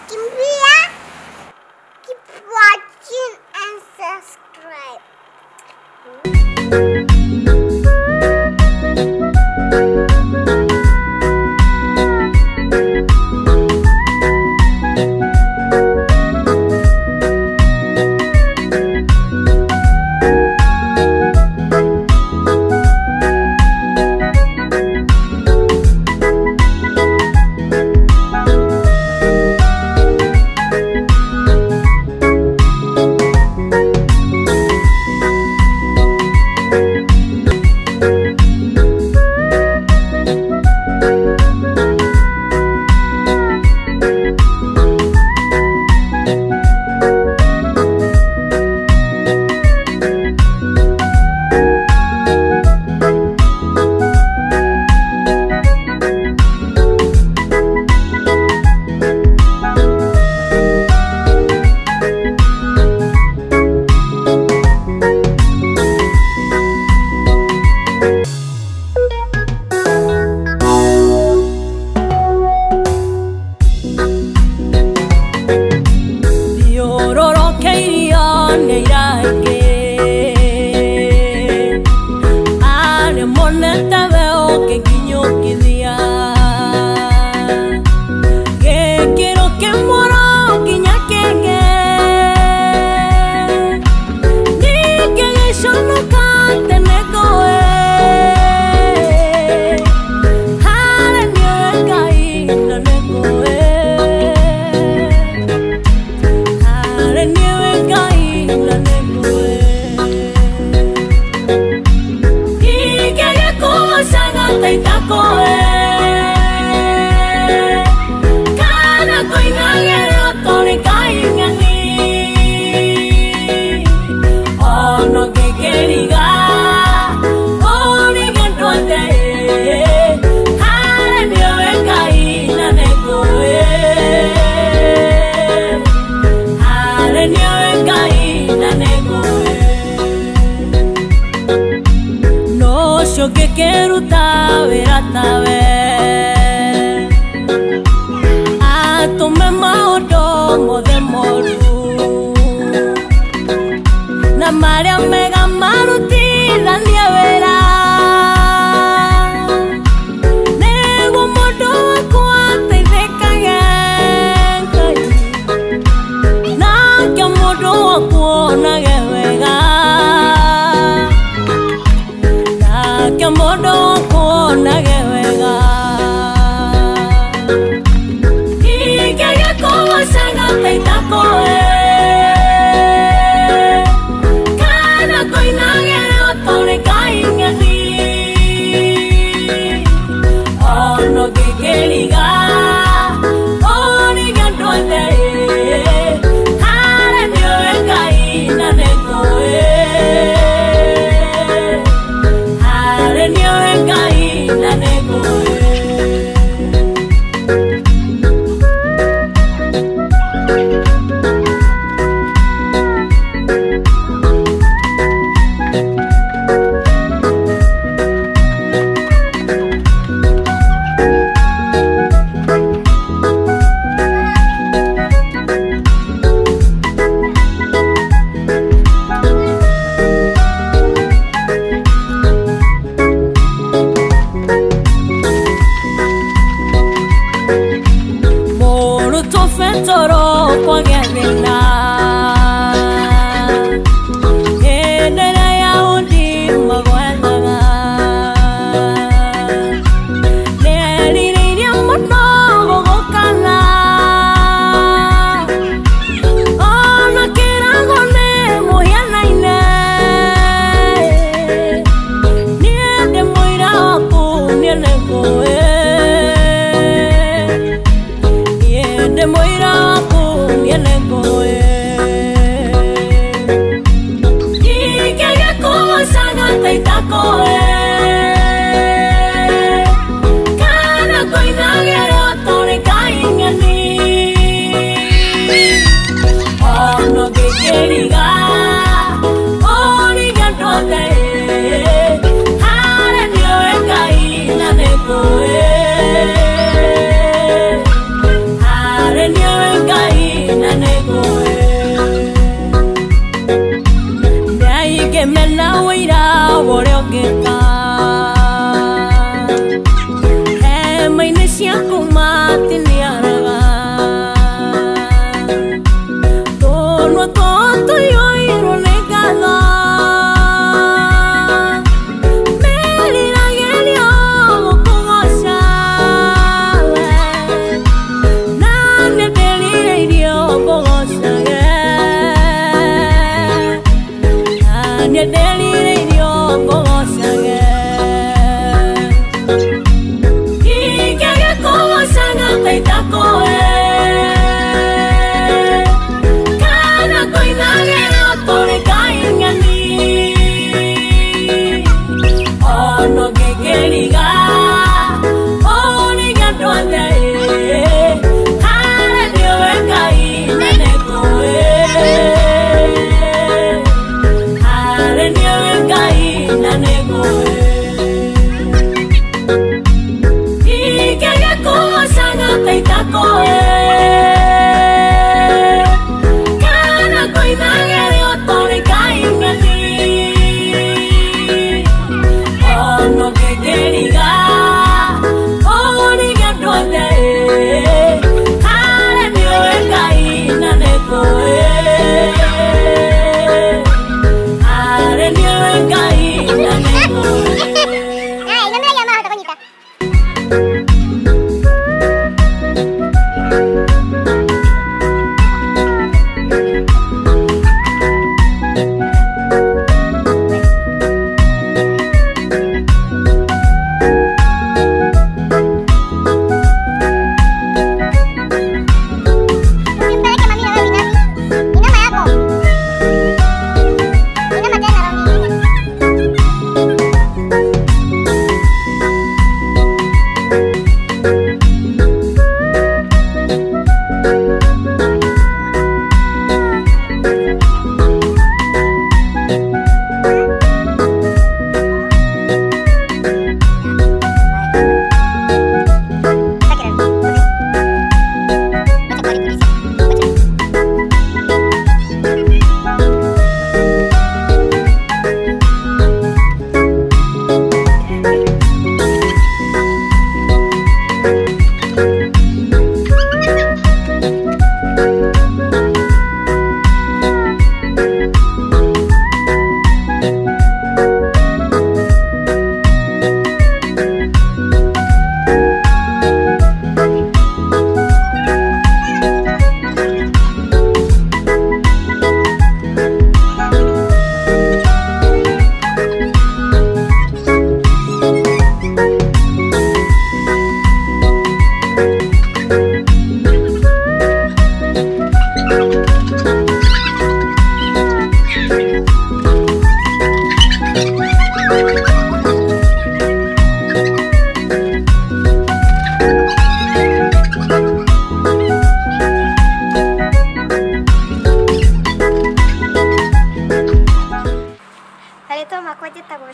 Kimbia. Keep watching and subscribe. Que quiero saber a tu mamá o de moru na maria mega maruti la nievera nego modo cuate de cagen na que modo cuona gevega que modo con la guerra y que ya como se gasta y taco cada coina guerra tore caen en ti oh no que liga oh ni que no te ara ni caína de coe Oh taitakoe kana koinagero tore kaingani ono gekeliga oni gandwande hare diowe kainane koe hare diowe kainane koe taitakoe kana koinagero tore kaingani ono gekeliga oni gandwande hare diowe kainane koe hare diowe kainane koe.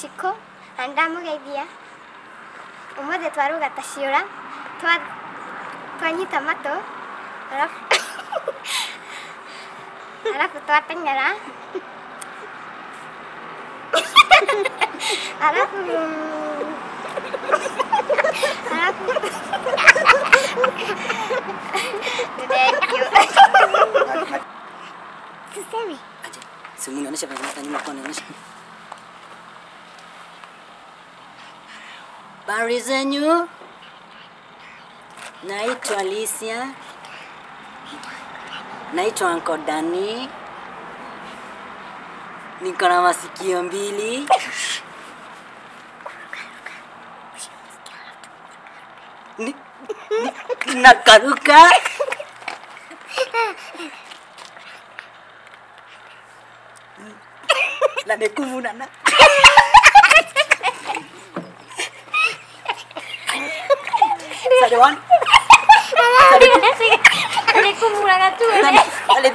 Shiko andamugeithia umuthi twaruga ta ciura twanyita matu alafu twateng'era alafu tuseme simu inaonyesha penye nyuma kwa inaonyesha. Habari zenyu, naitwa Alicia, naitwa Uncle Danny, niko na masikio mbili, nakaruka, na nekuvunana. Sade one. Sade kumura tu. Sade